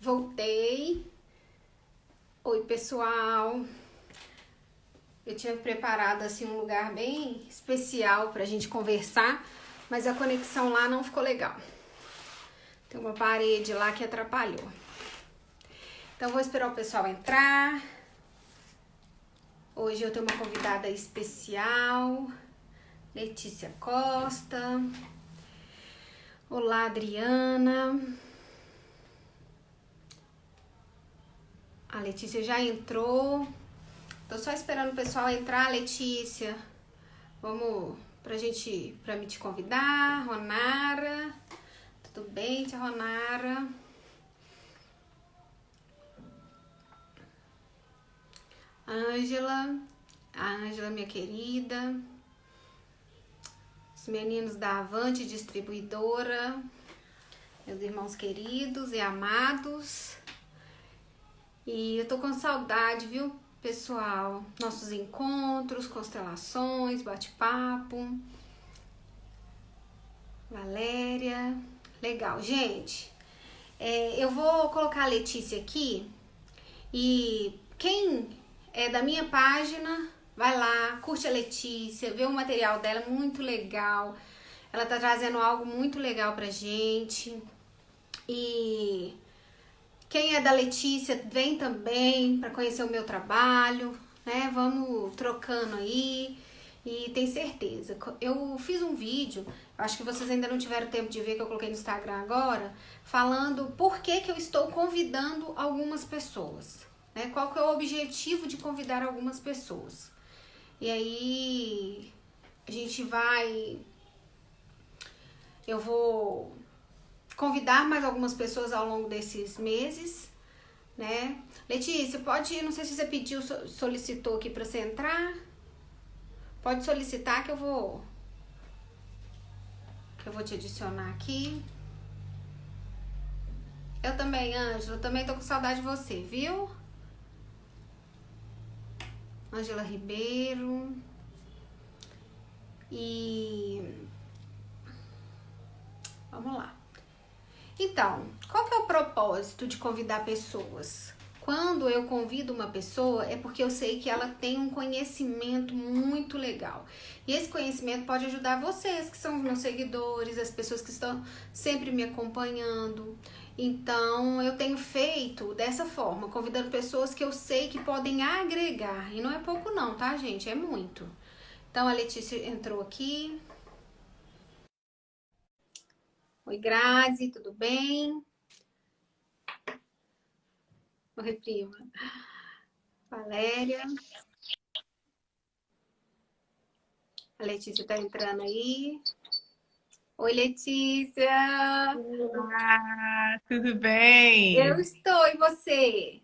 Voltei. Oi, pessoal. Eu tinha preparado assim um lugar bem especial pra gente conversar, mas a conexão lá não ficou legal. Tem uma parede lá que atrapalhou. Então vou esperar o pessoal entrar. Hoje eu tenho uma convidada especial, Letícia Costa. Olá, Adriana. A Letícia já entrou. Tô só esperando o pessoal entrar, Letícia. Vamos pra me te convidar. Ronara. Tudo bem, tia Ronara? Ângela. A Ângela, minha querida. Os meninos da Avante Distribuidora. Meus irmãos queridos e amados. E eu tô com saudade, viu, pessoal? Nossos encontros, constelações, bate-papo. Valéria. Legal, gente. Eu vou colocar a Letícia aqui. E quem é da minha página, vai lá, curte a Letícia, vê o material dela, muito legal. Ela tá trazendo algo muito legal pra gente. E quem é da Letícia, vem também para conhecer o meu trabalho, né? Vamos trocando aí. E tem certeza. Eu fiz um vídeo, acho que vocês ainda não tiveram tempo de ver, que eu coloquei no Instagram agora, falando por que eu estou convidando algumas pessoas, né? Qual que é o objetivo de convidar algumas pessoas. E aí a gente vai... Eu vou convidar mais algumas pessoas ao longo desses meses, né? Letícia, pode, não sei se você pediu, solicitou aqui para você entrar. Pode solicitar que eu vou te adicionar aqui. Eu também, Ângela, também tô com saudade de você, viu? Ângela Ribeiro. E vamos lá. Então, qual que é o propósito de convidar pessoas? Quando eu convido uma pessoa, é porque eu sei que ela tem um conhecimento muito legal. E esse conhecimento pode ajudar vocês, que são os meus seguidores, as pessoas que estão sempre me acompanhando. Então, eu tenho feito dessa forma, convidando pessoas que eu sei que podem agregar. E não é pouco não, tá, gente? É muito. Então, a Letícia entrou aqui. Oi, Grazi, tudo bem? Oi, prima. Valéria. A Letícia tá entrando aí. Oi, Letícia. Olá, tudo Eu bem? estou, e você?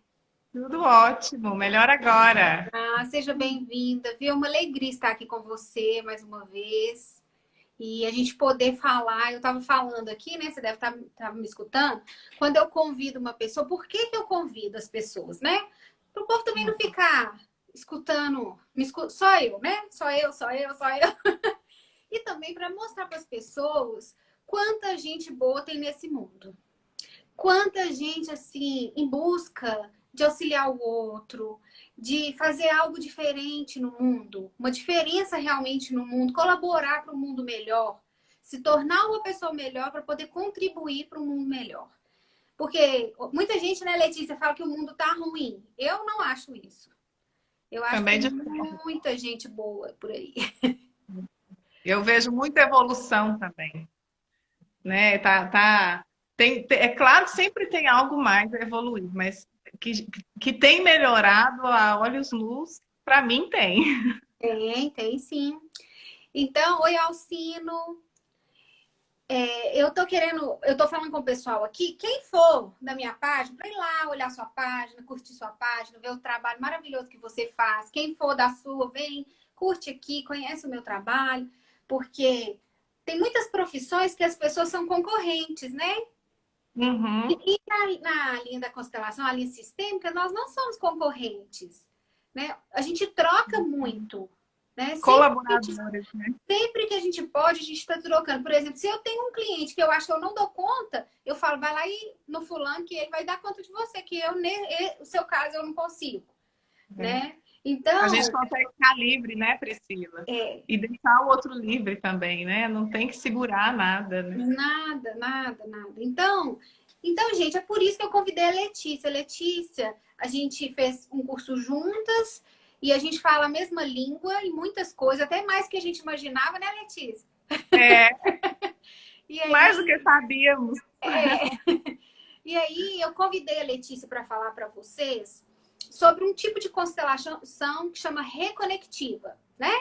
Tudo ótimo, melhor agora. Ah, seja bem-vinda, viu? É uma alegria estar aqui com você mais uma vez. E a gente poder falar, eu estava falando aqui, né? Você deve estar me escutando. Quando eu convido uma pessoa, por que eu convido as pessoas, né? Para o povo também não ficar escutando, só eu, né? Só eu. E também para mostrar para as pessoas quanta gente boa tem nesse mundo. Quanta gente, assim, em busca de auxiliar o outro, de fazer algo diferente no mundo, uma diferença realmente no mundo, colaborar para um mundo melhor, se tornar uma pessoa melhor para poder contribuir para um mundo melhor. Porque muita gente, né, Letícia, fala que o mundo tá ruim. Eu não acho isso. Eu acho que Também tem de... muita gente boa por aí. eu vejo muita evolução também, né? É claro que sempre tem algo mais a evoluir, mas que tem melhorado a olhos nus, para mim tem. Tem sim. Então, oi, Alcino. Eu tô falando com o pessoal aqui, quem for da minha página, pra ir lá olhar sua página, curtir sua página, ver o trabalho maravilhoso que você faz. Quem for da sua, vem, curte aqui, conhece o meu trabalho, porque tem muitas profissões que as pessoas são concorrentes, né? Uhum. E na linha da constelação, a linha sistêmica, nós não somos concorrentes, né? A gente troca muito. né? Colaboradores, né? Sempre que a gente pode, a gente está trocando. Por exemplo, se eu tenho um cliente que eu acho que eu não dou conta, eu falo, vai lá e no fulano que ele vai dar conta de você, que eu, o seu caso, eu não consigo, É. né? A Então, gente consegue ficar livre, né, Priscila? é, E deixar o outro livre também, né? Não tem que segurar nada, né? nada, nada, nada. Então, gente, é por isso que eu convidei a Letícia. Letícia, a gente fez um curso juntas e a gente fala a mesma língua e muitas coisas, até mais que a gente imaginava, né, Letícia? É, E mais do que aí, sabíamos. e aí eu convidei a Letícia para falar para vocês sobre um tipo de constelação que chama reconectiva, né?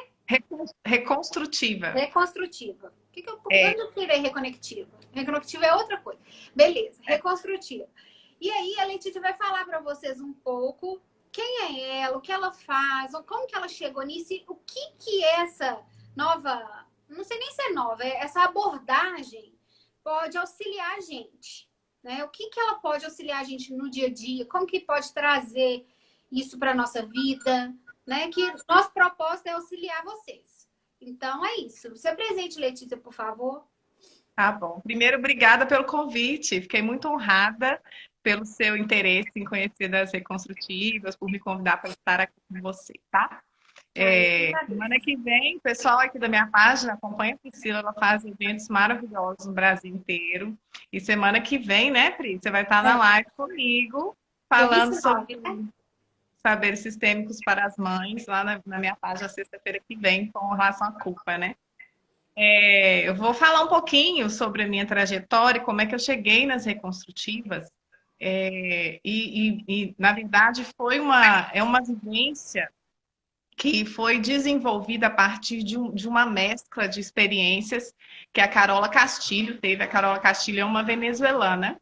Reconstrutiva. Reconstrutiva. É, Onde eu tirei reconectiva? Reconectiva é outra coisa. Beleza, reconstrutiva. E aí a Letícia vai falar para vocês um pouco quem é ela, o que ela faz, como que ela chegou nisso, e o que é essa nova, não sei nem se é nova, essa abordagem pode auxiliar a gente, né? O que ela pode auxiliar a gente no dia a dia, como que pode trazer isso para nossa vida, né? Que nosso propósito é auxiliar vocês. Então é isso. Se apresente, Letícia, por favor. tá bom. Primeiro, obrigada pelo convite. Fiquei muito honrada pelo seu interesse em conhecer das reconstrutivas, por me convidar para estar aqui com você, tá? Semana que vem, o pessoal aqui da minha página acompanha a Priscila, ela faz eventos maravilhosos no Brasil inteiro. E semana que vem, né, Pri, você vai estar na live comigo, Dia falando 29, sobre né? saberes sistêmicos para as mães, lá na minha página, sexta-feira que vem, com relação à culpa, né? Eu vou falar um pouquinho sobre a minha trajetória, como é que eu cheguei nas reconstrutivas. Na verdade, é uma vivência que foi desenvolvida a partir de uma mescla de experiências que a Carola Castilho teve. A Carola Castilho é uma venezuelana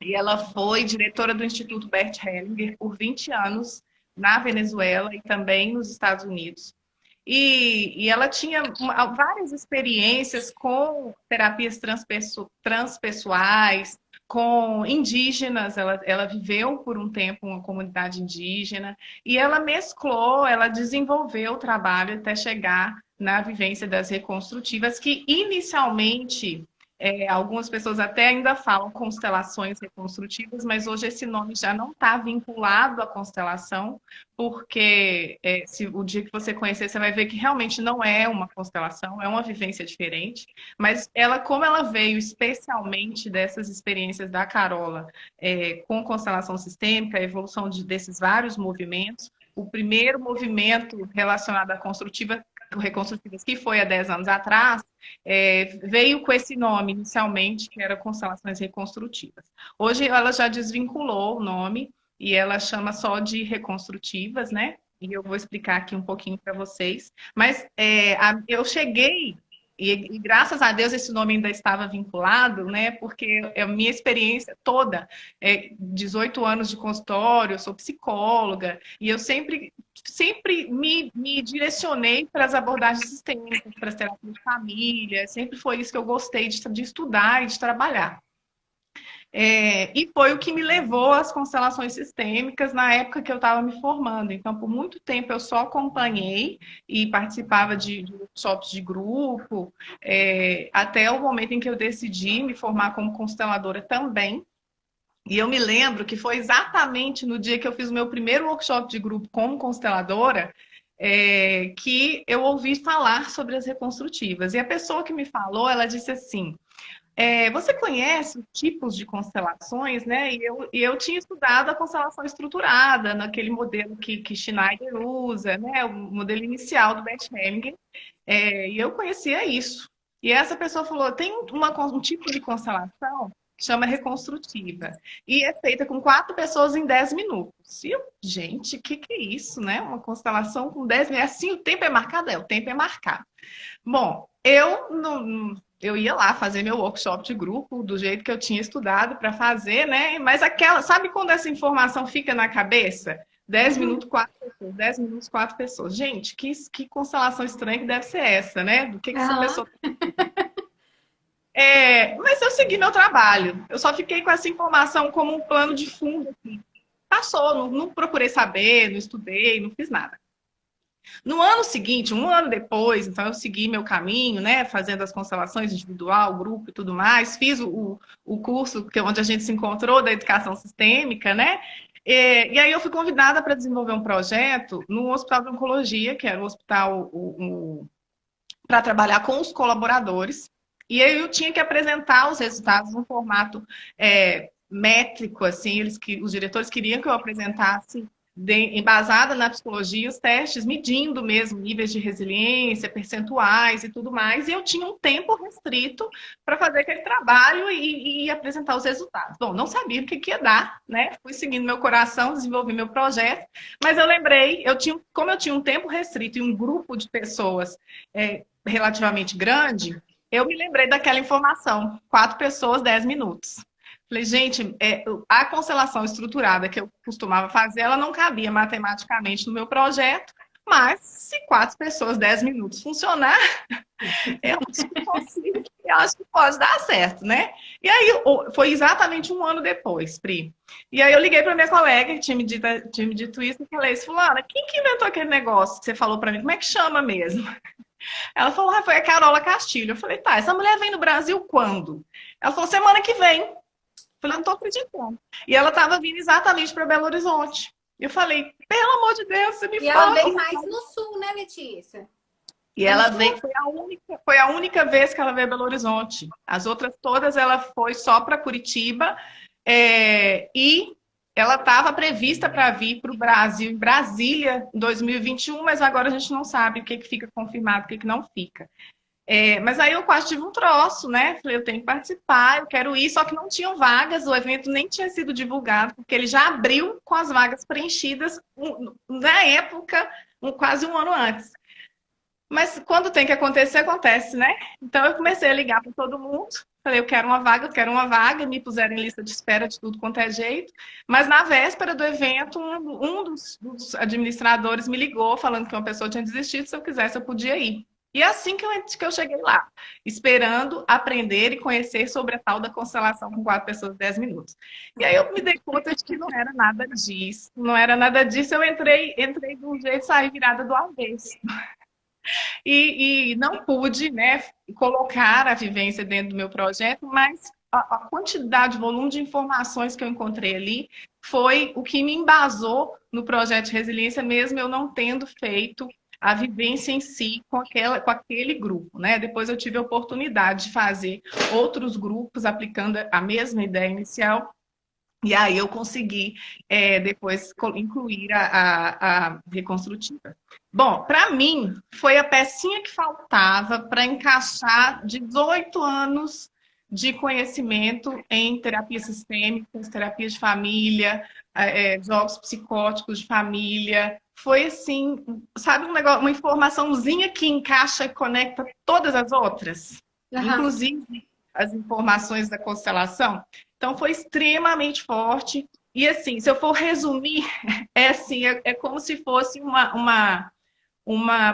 e ela foi diretora do Instituto Bert Hellinger por 20 anos na Venezuela e também nos Estados Unidos. E ela tinha várias experiências com terapias transpessoais, com indígenas. Ela viveu por um tempo uma comunidade indígena e ela mesclou, ela desenvolveu o trabalho até chegar na vivência das reconstrutivas, que inicialmente algumas pessoas até ainda falam constelações reconstrutivas, mas hoje esse nome já não está vinculado à constelação, porque se o dia que você conhecer, você vai ver que realmente não é uma constelação, é uma vivência diferente. Mas ela, como ela veio especialmente dessas experiências da Carola com constelação sistêmica, a evolução desses vários movimentos, o primeiro movimento relacionado à reconstrutivas, que foi há 10 anos atrás, veio com esse nome inicialmente, que era Constelações Reconstrutivas. Hoje ela já desvinculou o nome e ela chama só de reconstrutivas, né? E eu vou explicar aqui um pouquinho para vocês. Mas eu cheguei, e graças a Deus esse nome ainda estava vinculado, né? Porque a minha experiência toda, 18 anos de consultório, eu sou psicóloga, e eu sempre me direcionei para as abordagens sistêmicas, para as terapias de família, sempre foi isso que eu gostei de estudar e de trabalhar. E foi o que me levou às constelações sistêmicas na época que eu estava me formando. Então, por muito tempo, eu só acompanhei e participava de workshops de grupo, até o momento em que eu decidi me formar como consteladora também. E eu me lembro que foi exatamente no dia que eu fiz o meu primeiro workshop de grupo como consteladora, que eu ouvi falar sobre as reconstrutivas. E a pessoa que me falou, ela disse assim: você conhece os tipos de constelações, né? E eu tinha estudado a constelação estruturada, naquele modelo que Schneider usa, né? O modelo inicial do Bert Hellinger. E eu conhecia isso. E essa pessoa falou: tem um tipo de constelação que chama reconstrutiva. E é feita com 4 pessoas em 10 minutos. E eu, gente, o que é isso, né? Uma constelação com 10 minutos. Assim, o tempo é marcado? O tempo é marcado. Bom, eu ia lá fazer meu workshop de grupo do jeito que eu tinha estudado para fazer, né? Mas sabe quando essa informação fica na cabeça? 10 minutos, 4 pessoas. 10 minutos, 4 pessoas. Gente, que constelação estranha que deve ser essa, né? Do que essa pessoa. Mas eu segui meu trabalho. Eu só fiquei com essa informação como um plano de fundo. Assim. Passou, não procurei saber, não estudei, não fiz nada. No ano seguinte, um ano depois, então eu segui meu caminho, né, fazendo as constelações individual, grupo e tudo mais, fiz o curso onde a gente se encontrou da educação sistêmica, né, e aí eu fui convidada para desenvolver um projeto no Hospital de Oncologia, que era o hospital para trabalhar com os colaboradores, e aí eu tinha que apresentar os resultados num formato métrico, assim, os diretores queriam que eu apresentasse embasada na psicologia, os testes medindo mesmo níveis de resiliência, percentuais e tudo mais, e eu tinha um tempo restrito para fazer aquele trabalho e apresentar os resultados. Bom, não sabia o que ia dar, né? Fui seguindo meu coração, desenvolvi meu projeto, mas eu lembrei, como eu tinha um tempo restrito e um grupo de pessoas relativamente grande, eu me lembrei daquela informação, 4 pessoas, 10 minutos. Falei, gente, a constelação estruturada que eu costumava fazer, ela não cabia matematicamente no meu projeto, mas se 4 pessoas, 10 minutos funcionar, eu acho que consigo, eu acho que pode dar certo, né? E aí, foi exatamente um ano depois, Pri. E aí eu liguei para minha colega, que tinha me dito isso, e falei, fulana, quem que inventou aquele negócio que você falou para mim? Como é que chama mesmo? Ela falou, foi a Carola Castilho. Eu falei, tá, essa mulher vem no Brasil quando? Ela falou, semana que vem. Eu falei, não tô acreditando. E ela estava vindo exatamente para Belo Horizonte. Eu falei, pelo amor de Deus, você me E fala. ela veio mais no sul, né, Letícia? E ela veio, foi a única vez que ela veio a Belo Horizonte. As outras todas ela foi só para Curitiba. E ela estava prevista para vir para o Brasil, em Brasília, em 2021, mas agora a gente não sabe o que fica confirmado, o que não fica. Mas aí eu quase tive um troço, né? Falei, eu tenho que participar, eu quero ir, só que não tinham vagas, o evento nem tinha sido divulgado, porque ele já abriu com as vagas preenchidas na época, quase um ano antes. Mas quando tem que acontecer, acontece, né? Então eu comecei a ligar para todo mundo, falei, eu quero uma vaga, me puseram em lista de espera de tudo quanto é jeito. Mas na véspera do evento, um dos administradores me ligou, falando que uma pessoa tinha desistido, se eu quisesse eu podia ir. E é assim que eu cheguei lá, esperando aprender e conhecer sobre a tal da constelação com 4 pessoas, 10 minutos. E aí eu me dei conta de que não era nada disso. Não era nada disso, eu entrei de um jeito e saí virada do avesso. E não pude, né, colocar a vivência dentro do meu projeto, mas a quantidade, o volume de informações que eu encontrei ali foi o que me embasou no projeto de resiliência, mesmo eu não tendo feito a vivência em si com aquele grupo, né? Depois eu tive a oportunidade de fazer outros grupos aplicando a mesma ideia inicial, e aí eu consegui depois incluir a reconstrutiva. Bom, para mim, foi a pecinha que faltava para encaixar 18 anos de conhecimento em terapias sistêmicas, terapia de família, jogos psicóticos de família. Foi assim, sabe, uma informaçãozinha que encaixa e conecta todas as outras, inclusive as informações da constelação. Então, foi extremamente forte. E, assim, se eu for resumir, é como se fosse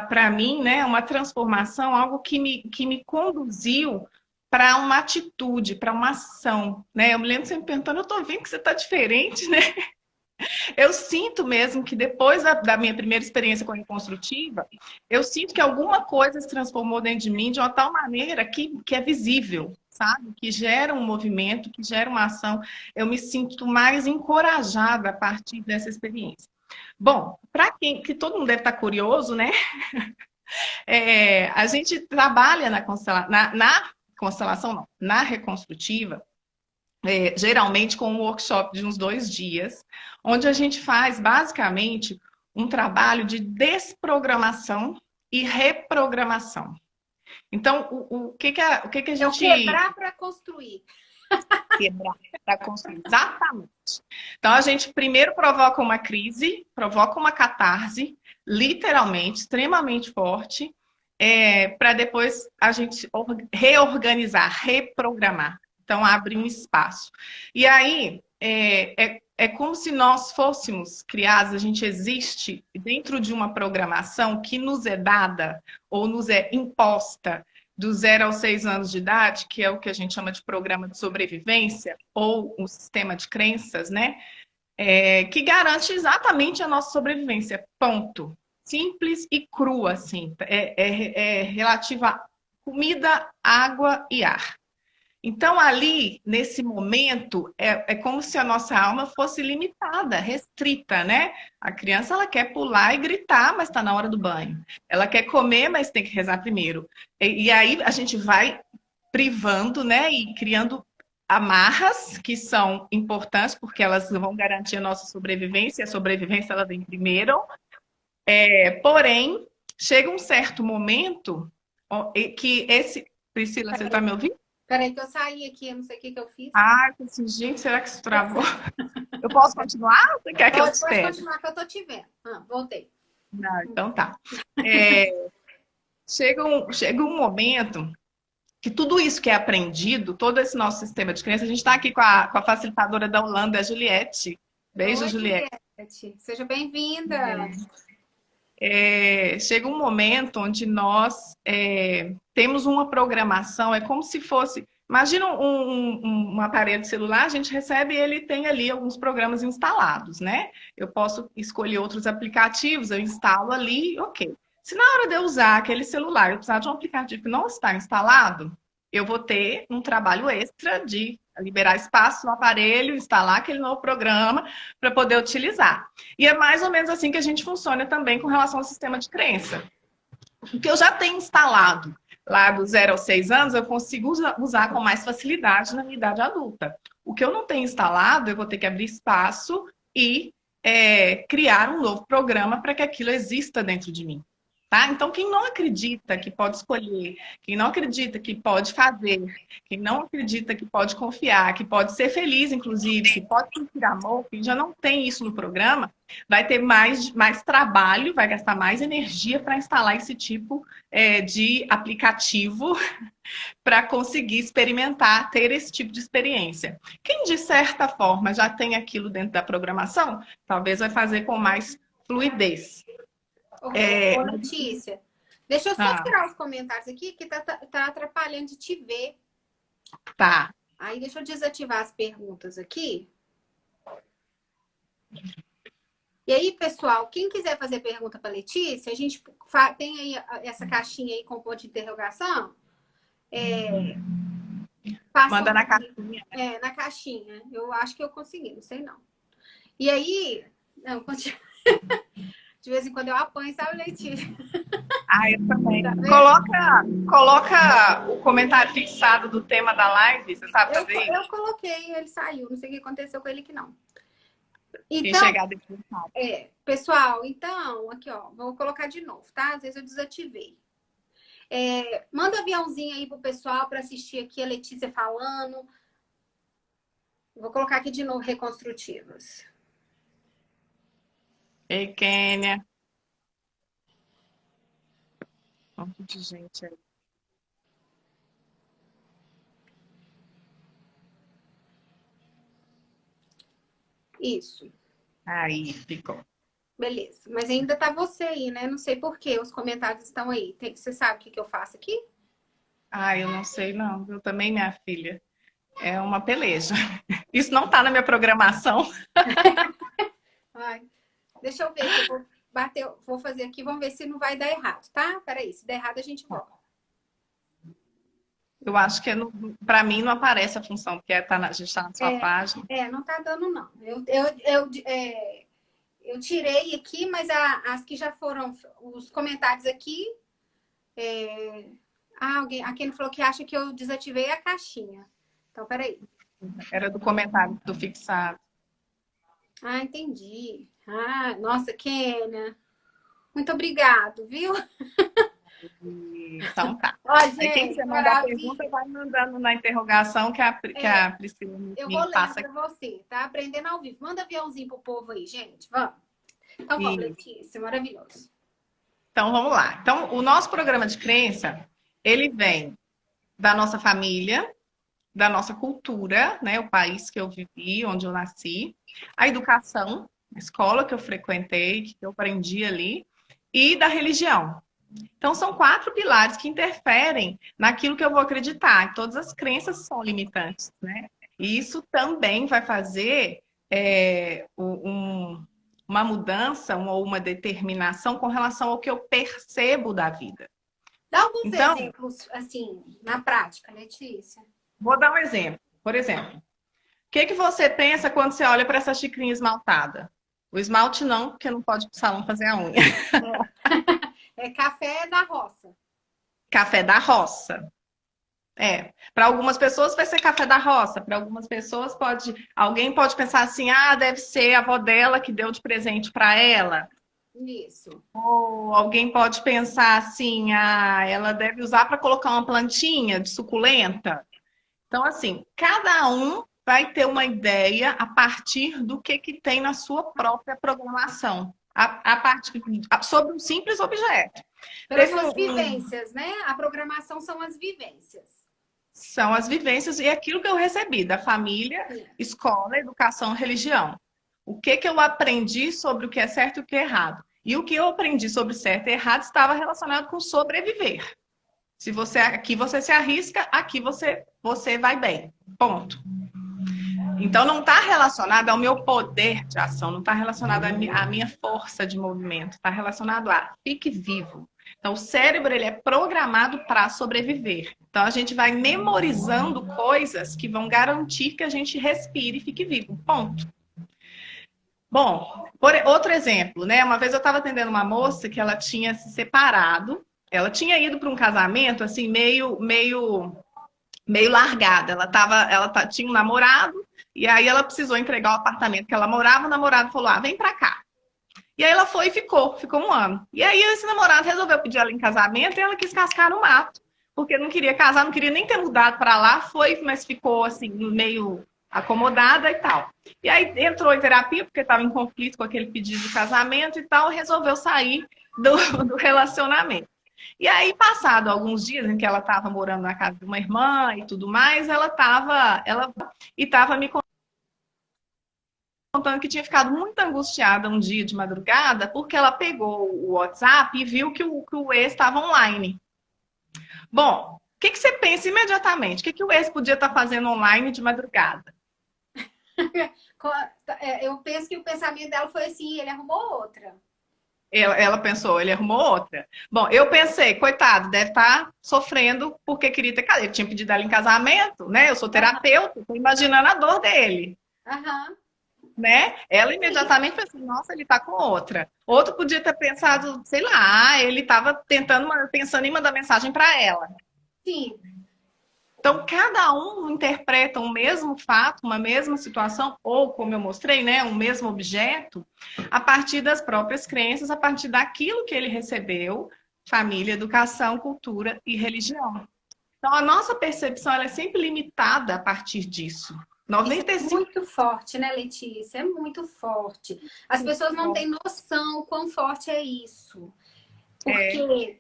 para mim, né, uma transformação, algo que me conduziu para uma atitude, para uma ação, né? Eu me lembro sempre perguntando, eu tô vendo que você tá diferente, né? Eu sinto mesmo que depois da minha primeira experiência com a reconstrutiva, eu sinto que alguma coisa se transformou dentro de mim de uma tal maneira que é visível, sabe? Que gera um movimento, que gera uma ação. Eu me sinto mais encorajada a partir dessa experiência. Bom, para que todo mundo deve estar curioso, né? A gente trabalha na constelação, não, na reconstrutiva, geralmente com um workshop de uns 2 dias, onde a gente faz basicamente um trabalho de desprogramação e reprogramação. Então, o que a gente... É o quebrar para construir. Quebrar para construir, exatamente. Então, a gente primeiro provoca uma crise, provoca uma catarse, literalmente, extremamente forte, para depois a gente reorganizar, reprogramar. Então, abre um espaço. E aí, é como se nós fôssemos criados, a gente existe dentro de uma programação que nos é dada ou nos é imposta do 0 aos 6 anos de idade, que é o que a gente chama de programa de sobrevivência, ou um sistema de crenças, né? Que garante exatamente a nossa sobrevivência, ponto. simples e crua, assim. É relativa a comida, água e ar. Então, ali, nesse momento, é como se a nossa alma fosse limitada, restrita, né? A criança, ela quer pular e gritar, mas está na hora do banho. Ela quer comer, mas tem que rezar primeiro. E aí, a gente vai privando, né? E criando amarras, que são importantes, porque elas vão garantir a nossa sobrevivência. A sobrevivência, ela vem primeiro. Porém, chega um certo momento que esse... Priscila, você está me ouvindo? Peraí que eu saí aqui, eu não sei o que que eu fiz. Ah, eu pensei, gente, será que isso travou? Eu posso continuar ou você quer que eu te Pode espere? continuar que eu tô te vendo. Voltei. Não, então tá. Chega um momento que tudo isso que é aprendido, todo esse nosso sistema de crença, a gente está aqui com a facilitadora da Holanda, a Juliette. Beijo, Oi, Juliette. Juliette. Seja bem-vinda. Chega um momento onde nós temos uma programação, é como se fosse... Imagina um aparelho celular, a gente recebe e ele tem ali alguns programas instalados, né? Eu posso escolher outros aplicativos, eu instalo ali, ok. Se na hora de eu usar aquele celular eu precisar de um aplicativo que não está instalado, eu vou ter um trabalho extra de liberar espaço no aparelho, instalar aquele novo programa para poder utilizar. E é mais ou menos assim que a gente funciona também com relação ao sistema de crença. O que eu já tenho instalado lá do 0 aos 6 anos, eu consigo usar com mais facilidade na minha idade adulta. O que eu não tenho instalado, eu vou ter que abrir espaço e criar um novo programa para que aquilo exista dentro de mim. Tá? Então, quem não acredita que pode escolher, quem não acredita que pode fazer, quem não acredita que pode confiar, que pode ser feliz, inclusive, que pode sentir amor, quem já não tem isso no programa, vai ter mais trabalho, vai gastar mais energia para instalar esse tipo de aplicativo para conseguir experimentar, ter esse tipo de experiência. Quem, de certa forma, já tem aquilo dentro da programação, talvez vai fazer com mais fluidez. Ô, Letícia, deixa eu só tirar os comentários aqui, que tá atrapalhando de te ver. Tá. Aí deixa eu desativar as perguntas aqui. E aí, pessoal, quem quiser fazer pergunta para Letícia, a gente tem aí essa caixinha aí com ponto de interrogação. Manda na caixinha. Na caixinha. Eu acho que eu consegui, não sei não. E aí, não, continua. De vez em quando eu apanho, sabe, Letícia? Ah, eu também. Coloca o comentário fixado do tema da live, você sabe fazer isso? Eu coloquei, ele saiu. Não sei o que aconteceu com ele que não. Então, chegar depois, pessoal, então, aqui, ó, vou colocar de novo, tá? Às vezes eu desativei. Manda um aviãozinho aí pro pessoal para assistir aqui a Letícia falando. Vou colocar aqui de novo, reconstrutivas. Ei, Kênia. Um monte de gente aí. Isso. Aí, ficou. Beleza. Mas ainda tá você aí, né? Não sei por que os comentários estão aí. Você sabe o que eu faço aqui? Ah, eu não sei, não. Eu também, minha filha. É uma peleja. Isso não tá na minha programação. Ai, deixa eu ver que eu vou bater, vou fazer aqui, vamos ver se não vai dar errado, tá? Peraí, se der errado a gente volta. Eu acho que para mim não aparece a função, porque a gente está na sua página. Não tá dando, não. Eu tirei aqui, mas as que já foram, os comentários aqui. A Ken falou que acha que eu desativei a caixinha. Então, peraí. Era do comentário do fixado. Ah, entendi. Ah, nossa, Kênia. Muito obrigado, viu? Então tá. Ó, gente, aí quem quiser mandar pergunta, vai mandando na interrogação que a Priscila eu passa. Eu vou ler pra você, tá? Aprendendo ao vivo. Manda aviãozinho pro povo aí, gente. Vamos. Então vamos, Letícia. Maravilhoso. Então vamos lá. Então, o nosso programa de crença, ele vem da nossa família, da nossa cultura, né? O país que eu vivi, onde eu nasci, a educação, a escola que eu frequentei, que eu aprendi ali, e da religião. Então, são 4 pilares que interferem naquilo que eu vou acreditar. Todas as crenças são limitantes, né? E isso também vai fazer uma mudança ou uma determinação com relação ao que eu percebo da vida. Dá alguns Então, exemplos, assim, na prática, Letícia. vou dar um exemplo. Por exemplo, o que você pensa quando você olha para essa xicrinha esmaltada? O esmalte não, porque não pode ir pro salão fazer a unha. É café da roça. Café da roça. Para algumas pessoas vai ser café da roça, para algumas pessoas alguém pode pensar assim, deve ser a avó dela que deu de presente para ela. Isso. Ou alguém pode pensar assim, ela deve usar para colocar uma plantinha de suculenta. Então, assim, cada um vai ter uma ideia a partir do que tem na sua própria programação, sobre um simples objeto. Pelas suas vivências, né? A programação são as vivências. São as vivências e aquilo que eu recebi da família, escola, educação, religião. O que eu aprendi sobre o que é certo e o que é errado. E o que eu aprendi sobre certo e errado estava relacionado com sobreviver. Se você aqui você se arrisca, aqui você vai bem. Ponto. Então não está relacionado ao meu poder de ação, não está relacionado à minha força de movimento, está relacionado a fique vivo. Então o cérebro ele é programado para sobreviver. Então a gente vai memorizando coisas que vão garantir que a gente respire e fique vivo. Ponto. Bom, outro exemplo, né? Uma vez eu estava atendendo uma moça que ela tinha se separado, ela tinha ido para um casamento assim meio largada. Ela tinha um namorado e aí ela precisou entregar o apartamento que ela morava. O namorado falou: vem para cá. E aí ela foi e ficou 1 ano. E aí esse namorado resolveu pedir ela em casamento e ela quis cascar no mato, porque não queria casar, não queria nem ter mudado para lá, mas ficou assim meio acomodada e tal. E aí entrou em terapia, porque estava em conflito com aquele pedido de casamento e tal, resolveu sair do relacionamento. E aí, passado alguns dias em que ela estava morando na casa de uma irmã e tudo mais, ela estava me contando que tinha ficado muito angustiada um dia de madrugada, porque ela pegou o WhatsApp e viu que o ex estava online. Bom, o que você pensa imediatamente? O que o ex podia estar fazendo online de madrugada? Eu penso que o pensamento dela foi assim, ele arrumou outra. Ela pensou, ele arrumou outra. Bom, eu pensei, coitado, deve estar sofrendo porque queria ter casado. Ele tinha pedido ela em casamento, né? Eu sou terapeuta, estou imaginando a dor dele. Né? Ela imediatamente pensou, nossa, ele tá com outra. Outro podia ter pensado, sei lá, ele estava pensando em mandar mensagem para ela. Sim. Então, cada um interpreta o mesmo fato, uma mesma situação, ou, como eu mostrei, né, um mesmo objeto, a partir das próprias crenças, a partir daquilo que ele recebeu, família, educação, cultura e religião. Então, a nossa percepção ela é sempre limitada a partir disso. 95... Isso é muito forte, né, Letícia? É muito forte. As pessoas não têm noção o quão forte é isso. Porque...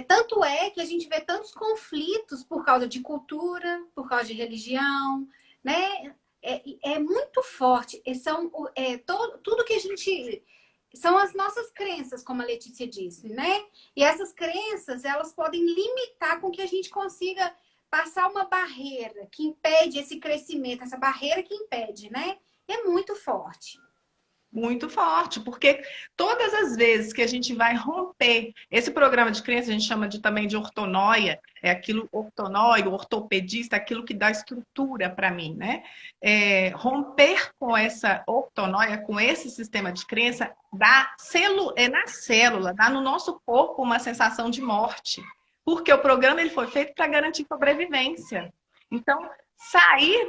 tanto é que a gente vê tantos conflitos por causa de cultura, por causa de religião, né? É muito forte. Tudo que a gente... São as nossas crenças, como a Letícia disse, né? E essas crenças, elas podem limitar com que a gente consiga passar uma barreira que impede esse crescimento, essa barreira que impede, né? É muito forte. Muito forte, porque todas as vezes que a gente vai romper esse programa de crença, a gente chama também de ortonoia, ortonóio, ortopedista, aquilo que dá estrutura para mim, né? Romper com essa ortonoia, com esse sistema de crença, na célula, dá no nosso corpo uma sensação de morte, porque o programa ele foi feito para garantir sobrevivência. Então, sair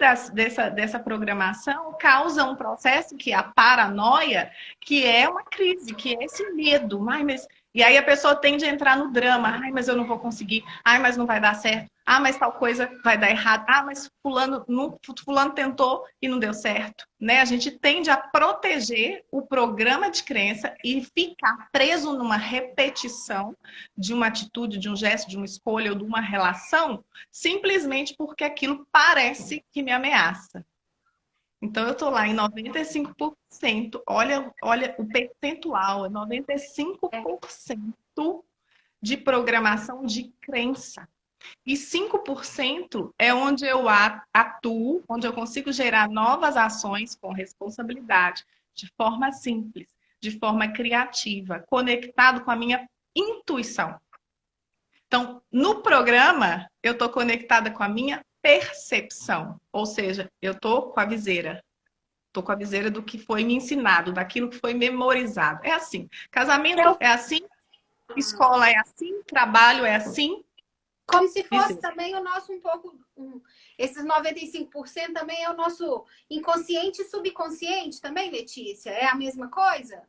dessa programação causa um processo que é a paranoia, que é uma crise, que é esse medo. E aí a pessoa tende a entrar no drama. Mas eu não vou conseguir. Mas não vai dar certo. Mas tal coisa vai dar errado. Mas fulano tentou e não deu certo. Né? A gente tende a proteger o programa de crença e ficar preso numa repetição de uma atitude, de um gesto, de uma escolha ou de uma relação, simplesmente porque aquilo parece que me ameaça. Então, eu estou lá em 95%. Olha o percentual, é 95% de programação de crença. E 5% é onde eu atuo, onde eu consigo gerar novas ações com responsabilidade, de forma simples. de forma criativa, conectado com a minha intuição. Então, no programa, eu estou conectada com a minha percepção, ou seja, eu estou com a viseira. Estou com a viseira do que foi me ensinado, daquilo que foi memorizado. É assim. Casamento é assim, escola é assim, trabalho é assim. Como se fosse também o nosso um pouco... esses 95% também é o nosso inconsciente e subconsciente também, Letícia? É a mesma coisa?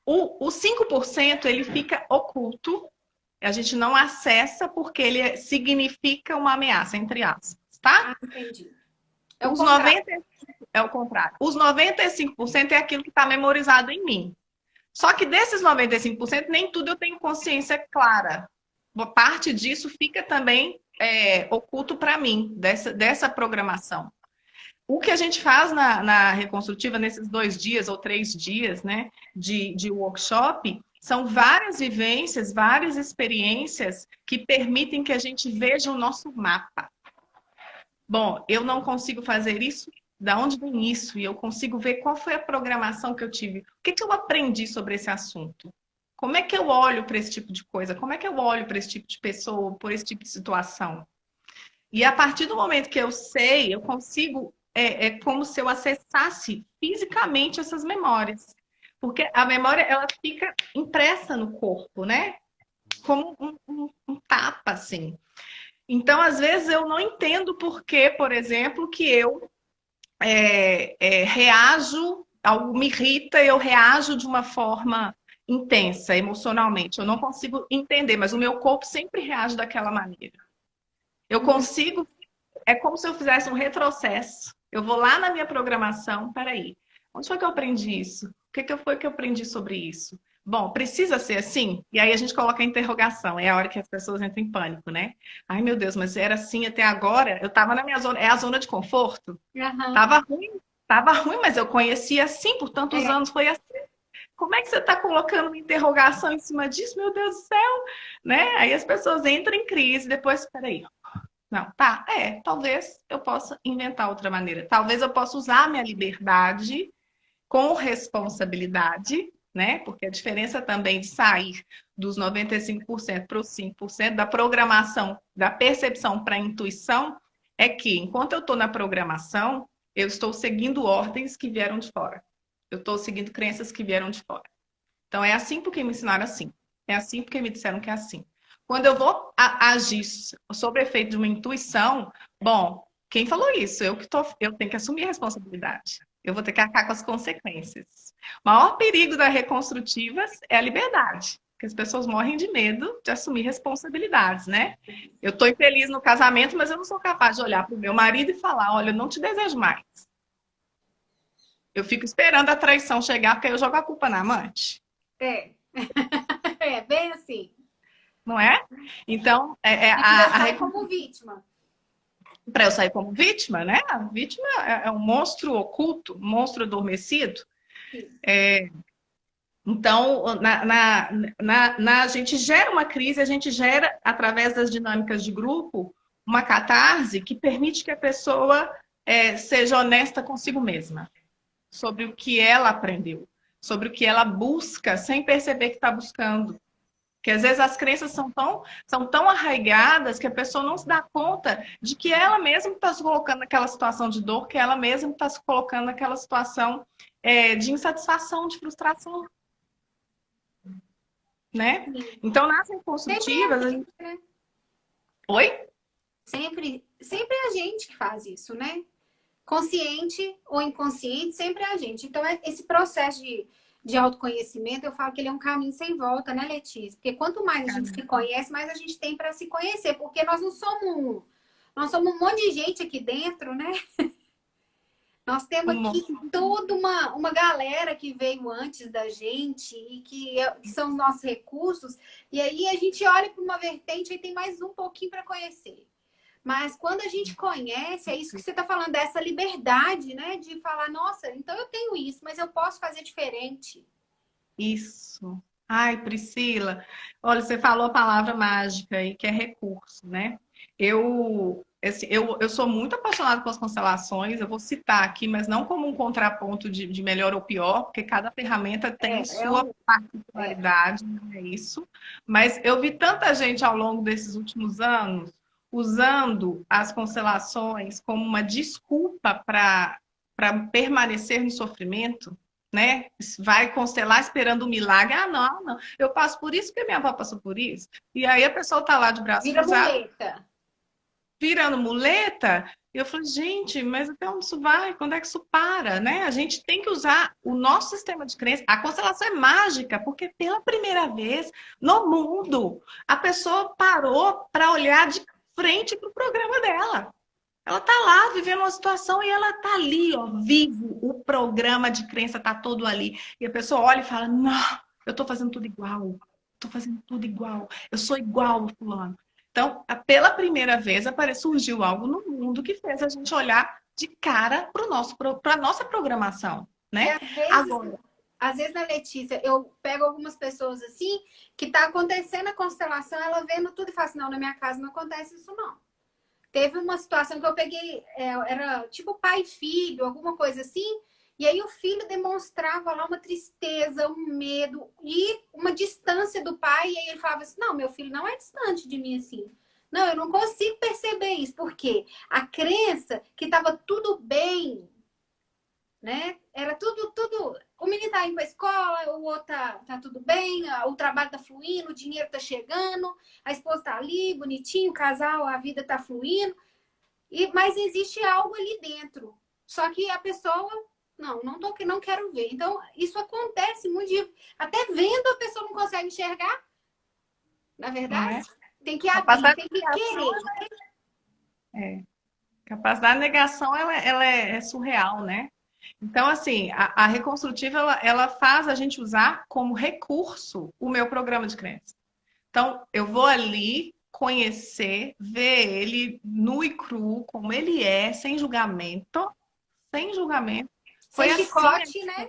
O 5% ele fica oculto. A gente não acessa porque ele significa uma ameaça, entre aspas, tá? Ah, entendi. Os 90% é o contrário. Os 95% é aquilo que está memorizado em mim. Só que desses 95%, nem tudo eu tenho consciência clara. Uma parte disso fica também oculto para mim, dessa programação. O que a gente faz na Reconstrutiva, nesses 2 dias ou 3 dias, né, de workshop, são várias vivências, várias experiências que permitem que a gente veja o nosso mapa. Bom, eu não consigo fazer isso, da onde vem isso? E eu consigo ver qual foi a programação que eu tive. O que eu aprendi sobre esse assunto? Como é que eu olho para esse tipo de coisa? Como é que eu olho para esse tipo de pessoa, por esse tipo de situação? E a partir do momento que eu sei, eu consigo... É como se eu acessasse fisicamente essas memórias. Porque a memória, ela fica impressa no corpo, né? Como um tapa, assim. Então, às vezes, eu não entendo por que, por exemplo, que eu reajo, algo me irrita, eu reajo de uma forma intensa, emocionalmente. Eu não consigo entender, mas o meu corpo sempre reage daquela maneira. Eu consigo, é como se eu fizesse um retrocesso. Eu vou lá na minha programação, peraí, onde foi que eu aprendi isso? O que foi que eu aprendi sobre isso? Bom, precisa ser assim? E aí a gente coloca a interrogação, é a hora que as pessoas entram em pânico, né? Ai, meu Deus, mas era assim até agora? Eu estava na minha zona, é a zona de conforto? Uhum. Tava ruim, mas eu conhecia assim por tantos anos, foi assim. Como é que você está colocando uma interrogação em cima disso? Meu Deus do céu, né? Aí as pessoas entram em crise, depois, peraí, não, tá, talvez eu possa inventar outra maneira. Talvez eu possa usar a minha liberdade com responsabilidade, né? Porque a diferença também de sair dos 95% para os 5% da programação, da percepção para a intuição, é que enquanto eu estou na programação, eu estou seguindo ordens que vieram de fora. Eu estou seguindo crenças que vieram de fora. Então, é assim porque me ensinaram assim. É assim porque me disseram que é assim. Quando eu vou agir sob efeito de uma intuição, bom, quem falou isso? Eu tenho que assumir a responsabilidade. Eu vou ter que arcar com as consequências. O maior perigo da reconstrutivas é a liberdade. Porque as pessoas morrem de medo de assumir responsabilidades, né? Eu estou infeliz no casamento, mas eu não sou capaz de olhar para o meu marido e falar, olha, eu não te desejo mais. Eu fico esperando a traição chegar, porque aí eu jogo a culpa na amante. É. É bem assim. Não é? Então, sai como vítima. Para eu sair como vítima, né? A vítima é um monstro oculto, um monstro adormecido. Então, a gente gera uma crise, a gente gera, através das dinâmicas de grupo, uma catarse que permite que a pessoa seja honesta consigo mesma, sobre o que ela aprendeu, sobre o que ela busca, sem perceber que está buscando. Porque às vezes as crenças são tão arraigadas que a pessoa não se dá conta de que ela mesma está se colocando naquela situação de dor, que ela mesma está se colocando naquela situação de insatisfação, de frustração. Né? Então, nas reconstrutivas... Sempre é a gente, né? Oi? Sempre é a gente que faz isso, né? Consciente ou inconsciente, sempre é a gente. Então, esse processo de autoconhecimento, eu falo que ele é um caminho sem volta, né, Letícia? Porque quanto mais a gente se conhece, mais a gente tem para se conhecer. Porque nós não somos nós somos um monte de gente aqui dentro, né? Nós temos aqui toda uma galera que veio antes da gente e que são os nossos recursos. E aí a gente olha para uma vertente e tem mais um pouquinho para conhecer. Mas quando a gente conhece, é isso que você está falando, dessa liberdade, né? De falar, nossa, então eu tenho isso, mas eu posso fazer diferente. Isso. Ai, Priscila, olha, você falou a palavra mágica aí, que é recurso, né? eu sou muito apaixonada com as constelações, eu vou citar aqui, mas não como um contraponto de melhor ou pior, porque cada ferramenta tem sua particularidade, não é isso. Mas eu vi tanta gente ao longo desses últimos anos usando as constelações como uma desculpa para permanecer no sofrimento, né? Vai constelar esperando um milagre. Ah, não, não. Eu passo por isso porque minha avó passou por isso. E aí a pessoa está lá de braço Vira cruzado, muleta. virando muleta. E eu falei, gente, mas até onde isso vai? Quando é que isso para, né? A gente tem que usar o nosso sistema de crença. A constelação é mágica, porque pela primeira vez no mundo, a pessoa parou para olhar de frente para o programa dela. Ela tá lá vivendo uma situação e ela tá ali, ó, vivo. O programa de crença tá todo ali. E a pessoa olha e fala: "Não, eu tô fazendo tudo igual. Tô fazendo tudo igual. Eu sou igual ao fulano". Então, pela primeira vez, surgiu algo no mundo que fez a gente olhar de cara para nossa programação, E né? Agora, às vezes, na Letícia, eu pego algumas pessoas assim, que tá acontecendo a constelação, ela vendo tudo e fala assim, não, na minha casa não acontece isso, não. Teve uma situação que eu peguei, era tipo pai e filho, alguma coisa assim, e aí o filho demonstrava lá uma tristeza, um medo e uma distância do pai, e aí ele falava assim, não, meu filho não é distante de mim assim. Não, eu não consigo perceber isso, porque a crença que estava tudo bem, né? Era tudo. O menino tá indo pra escola, o outro tá tudo bem, o trabalho tá fluindo, o dinheiro tá chegando, a esposa tá ali, bonitinho, o casal, a vida tá fluindo. Mas existe algo ali dentro. Só que a pessoa, não tô que não quero ver. Então, isso acontece muito. Até vendo a pessoa não consegue enxergar, na não verdade. é? Tem que abrir, Capacidade tem de que querer. é, capacidade de negação ela é surreal, né? Então, assim, a reconstrutiva, ela faz a gente usar como recurso o meu programa de crença. Então, eu vou ali conhecer, ver ele nu e cru, como ele é, sem julgamento, sem julgamento. Sem Foi assim, chicote, né?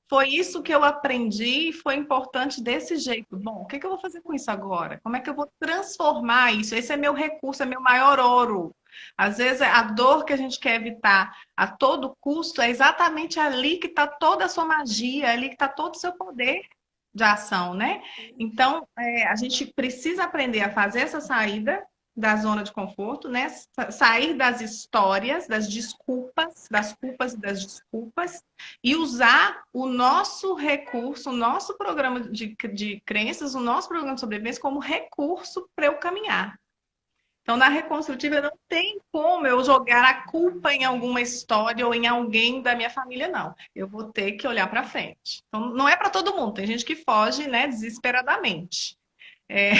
foi isso que eu aprendi e foi importante desse jeito. Bom, o que eu vou fazer com isso agora? Como é que eu vou transformar isso? Esse é meu recurso, é meu maior ouro. Às vezes, a dor que a gente quer evitar a todo custo é exatamente ali que está toda a sua magia, ali que está todo o seu poder de ação, né? Então, a gente precisa aprender a fazer essa saída da zona de conforto, né? Sair das histórias, das culpas e das desculpas, e usar o nosso recurso, o nosso programa de crenças, o nosso programa de sobrevivência como recurso para eu caminhar. Então, na reconstrutiva, não tem como eu jogar a culpa em alguma história ou em alguém da minha família, não. Eu vou ter que olhar para frente. Então, não é para todo mundo. Tem gente que foge, né, desesperadamente. É...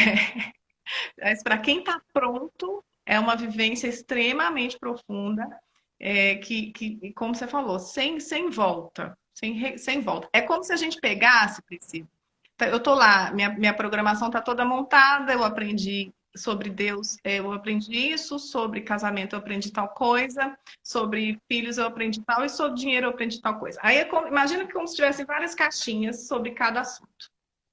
Mas para quem está pronto, é uma vivência extremamente profunda, como você falou, sem volta. Sem volta. É como se a gente pegasse, Priscila. Eu tô lá, minha programação tá toda montada, eu aprendi sobre Deus, eu aprendi isso, sobre casamento eu aprendi tal coisa, sobre filhos eu aprendi tal, e sobre dinheiro eu aprendi tal coisa. Aí imagina que como se tivessem várias caixinhas sobre cada assunto,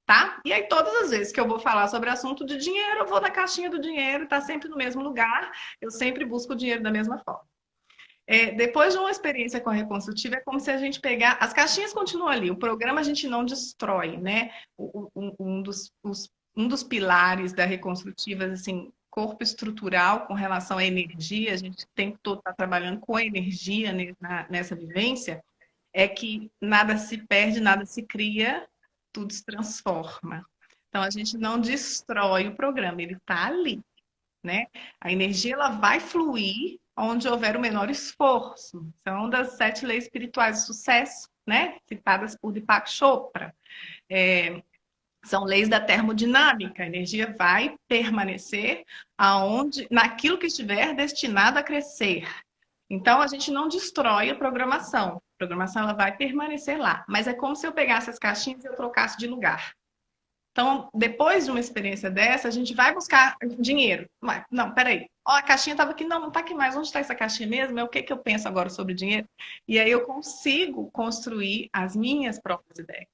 tá? E aí todas as vezes que eu vou falar sobre assunto de dinheiro, eu vou na caixinha do dinheiro, tá sempre no mesmo lugar, eu sempre busco o dinheiro da mesma forma. Depois de uma experiência com a reconstrutiva, é como se a gente pegar. As caixinhas continuam ali, o programa a gente não destrói, né? Um dos pilares da reconstrutiva, assim, corpo estrutural com relação à energia, a gente tem que estar trabalhando com a energia nessa vivência, é que nada se perde, nada se cria, tudo se transforma. Então a gente não destrói o programa, ele está ali, né? A energia ela vai fluir onde houver o menor esforço. São das 7 leis espirituais do sucesso, né? Citadas por Deepak Chopra. São leis da termodinâmica. A energia vai permanecer naquilo que estiver destinado a crescer. Então a gente não destrói a programação. A programação ela vai permanecer lá. Mas é como se eu pegasse as caixinhas e eu trocasse de lugar. Então, depois de uma experiência dessa, a gente vai buscar dinheiro. Não, peraí. Ó, a caixinha estava aqui. Não está aqui mais. Onde está essa caixinha mesmo? É o que, que eu penso agora sobre dinheiro? E aí eu consigo construir as minhas próprias ideias.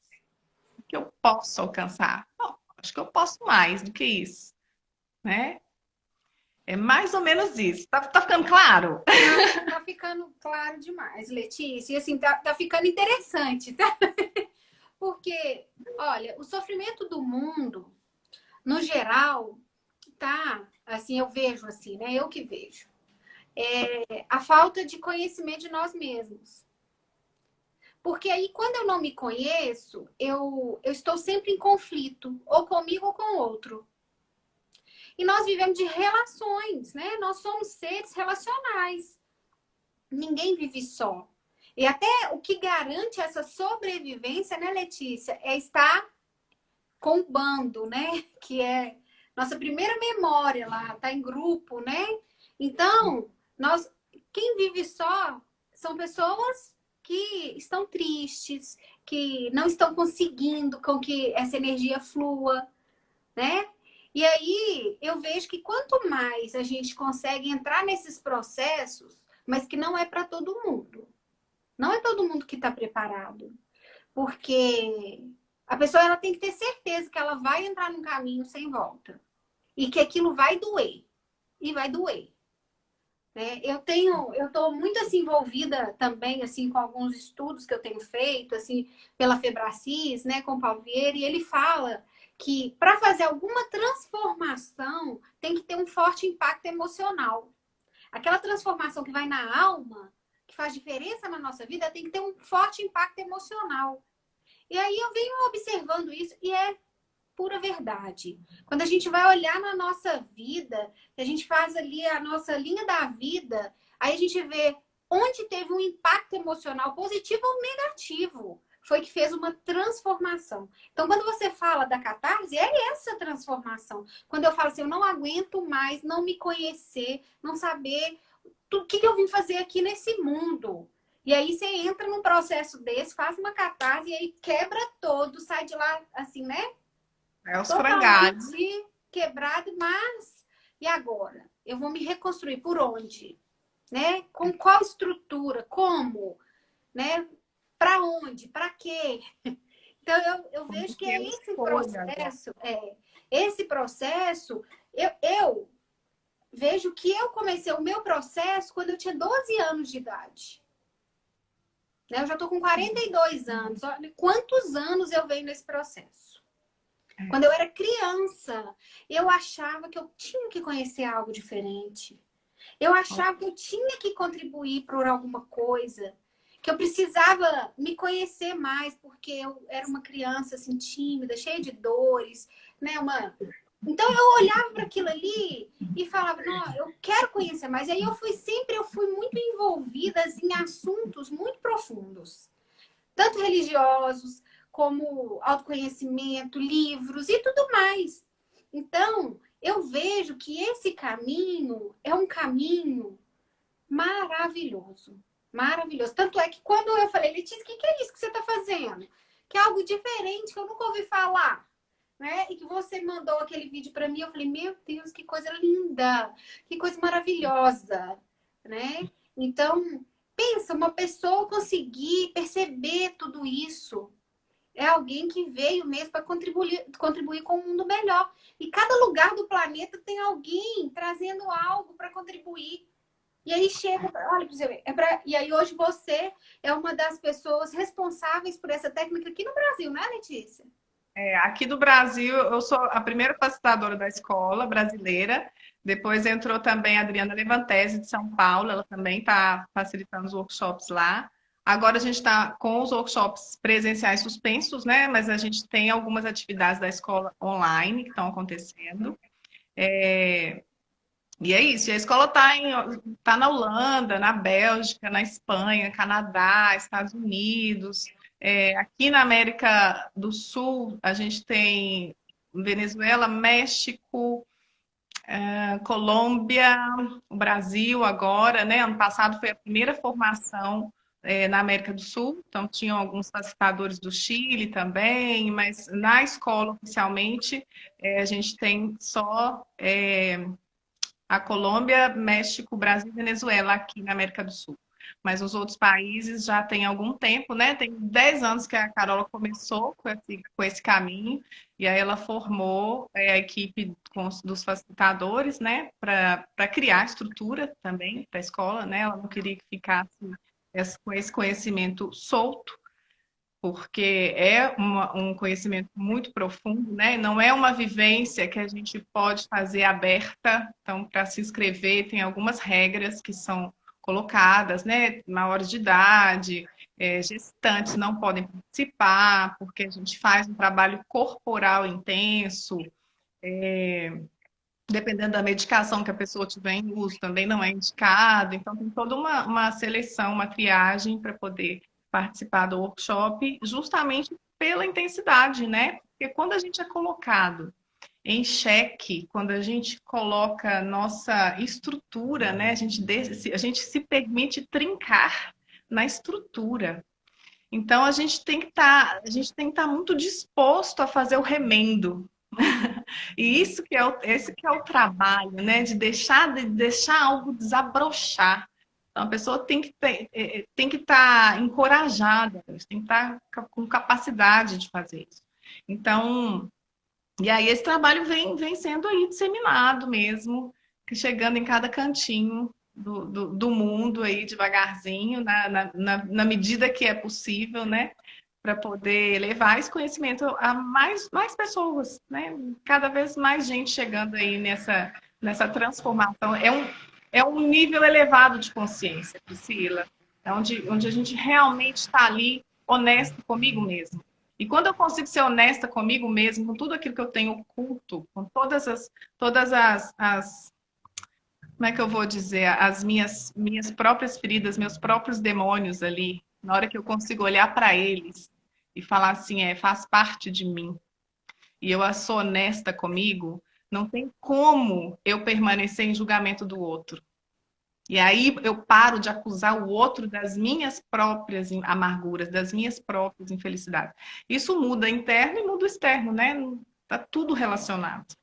O que eu posso alcançar? Não, acho que eu posso mais do que isso, né? É mais ou menos isso. Tá ficando claro? Tá ficando claro demais, Letícia. E assim, tá ficando interessante, tá? Porque, olha, o sofrimento do mundo, no geral, tá, assim, eu vejo assim, né? Eu que vejo. É a falta de conhecimento de nós mesmos. Porque aí, quando eu não me conheço, eu estou sempre em conflito, ou comigo ou com o outro. E nós vivemos de relações, né? Nós somos seres relacionais. Ninguém vive só. E até o que garante essa sobrevivência, né, Letícia, é estar com o bando, né? Que é nossa primeira memória lá, tá em grupo, né? Então, quem vive só são pessoas que estão tristes, que não estão conseguindo com que essa energia flua, né? E aí eu vejo que quanto mais a gente consegue entrar nesses processos, mas que não é para todo mundo. Não é todo mundo que está preparado. Porque a pessoa ela tem que ter certeza que ela vai entrar num caminho sem volta. E que aquilo vai doer. E vai doer. Né? Eu estou muito assim, envolvida também assim, com alguns estudos que eu tenho feito, assim, pela Febracis, né, com o Paulo Vieira, e ele fala que para fazer alguma transformação tem que ter um forte impacto emocional. Aquela transformação que vai na alma, que faz diferença na nossa vida, tem que ter um forte impacto emocional. E aí eu venho observando isso e é pura verdade. Quando a gente vai olhar na nossa vida, a gente faz ali a nossa linha da vida, aí a gente vê onde teve um impacto emocional positivo ou negativo. Foi que fez uma transformação. Então, quando você fala da catarse, é essa transformação. Quando eu falo assim, eu não aguento mais não me conhecer, não saber o que eu vim fazer aqui nesse mundo. E aí você entra num processo desse, faz uma catarse e aí quebra todo, sai de lá assim, né? É os frangalhos. Totalmente quebrado, mas e agora? Eu vou me reconstruir por onde? Né? Com qual estrutura? Como? Né? Para onde? Para quê? Então eu vejo que Porque é eu esse escolho agora. processo, esse processo, eu vejo que eu comecei o meu processo quando eu tinha 12 anos de idade. Né? Eu já estou com 42 anos. Olha quantos anos eu venho nesse processo. Quando eu era criança, eu achava que eu tinha que conhecer algo diferente. Eu achava que eu tinha que contribuir por alguma coisa. Que eu precisava me conhecer mais, porque eu era uma criança assim, tímida, cheia de dores, né? Então eu olhava para aquilo ali e falava, não, eu quero conhecer mais. E aí eu fui muito envolvida em assuntos muito profundos, tanto religiosos como autoconhecimento, livros e tudo mais. Então, eu vejo que esse caminho é um caminho maravilhoso. Maravilhoso. Tanto é que quando eu falei, Letícia, o que é isso que você está fazendo? Que é algo diferente que eu nunca ouvi falar. Né? E que você mandou aquele vídeo para mim, eu falei, meu Deus, que coisa linda, que coisa maravilhosa, né? Então, pensa, uma pessoa conseguir perceber tudo isso é alguém que veio mesmo para contribuir com um mundo melhor. E cada lugar do planeta tem alguém trazendo algo para contribuir. E aí chega, olha para você ver, e aí hoje você é uma das pessoas responsáveis por essa técnica aqui no Brasil, né, Letícia? Aqui do Brasil, eu sou a primeira facilitadora da escola brasileira. Depois entrou também a Adriana Levantese, de São Paulo. Ela também está facilitando os workshops lá. Agora a gente está com os workshops presenciais suspensos, né? Mas a gente tem algumas atividades da escola online que estão acontecendo. E é isso. E a escola tá na Holanda, na Bélgica, na Espanha, Canadá, Estados Unidos. Aqui na América do Sul, a gente tem Venezuela, México, Colômbia, o Brasil agora, né? Ano passado foi a primeira formação na América do Sul, então tinham alguns facilitadores do Chile também, mas na escola oficialmente a gente tem só a Colômbia, México, Brasil e Venezuela aqui na América do Sul. mas os outros países já tem algum tempo, né? Tem 10 anos que a Carola começou com esse caminho, e aí ela formou a equipe dos facilitadores, né? Para criar estrutura também para a escola, né? Ela não queria que ficasse com esse conhecimento solto, porque é um conhecimento muito profundo, né? Não é uma vivência que a gente pode fazer aberta. Então, para se inscrever, tem algumas regras que são colocadas, né? Maiores de idade, gestantes não podem participar, porque a gente faz um trabalho corporal intenso. Dependendo da medicação que a pessoa tiver em uso, também não é indicado. Então, tem toda uma seleção, uma triagem para poder participar do workshop, justamente pela intensidade, né? Porque quando a gente é colocado em xeque, quando a gente coloca nossa estrutura, né? A gente se permite trincar na estrutura. Então, a gente tem que estar muito disposto a fazer o remendo. E isso que esse que é o trabalho, né? De deixar algo desabrochar. Então, a pessoa tem que estar encorajada, tem que estar com capacidade de fazer isso. Então, e aí esse trabalho vem sendo aí disseminado mesmo, chegando em cada cantinho do mundo aí devagarzinho, na medida que é possível, né? Para poder levar esse conhecimento a mais pessoas, né? Cada vez mais gente chegando aí nessa transformação. É um nível elevado de consciência, Priscila, é onde a gente realmente está ali honesto comigo mesmo. E quando eu consigo ser honesta comigo mesmo, com tudo aquilo que eu tenho oculto, com todas as como é que eu vou dizer, as minhas próprias feridas, meus próprios demônios ali, na hora que eu consigo olhar para eles e falar assim, faz parte de mim, e eu sou honesta comigo, não tem como eu permanecer em julgamento do outro. E aí eu paro de acusar o outro das minhas próprias amarguras, das minhas próprias infelicidades. Isso muda interno e muda externo, né? Tá tudo relacionado.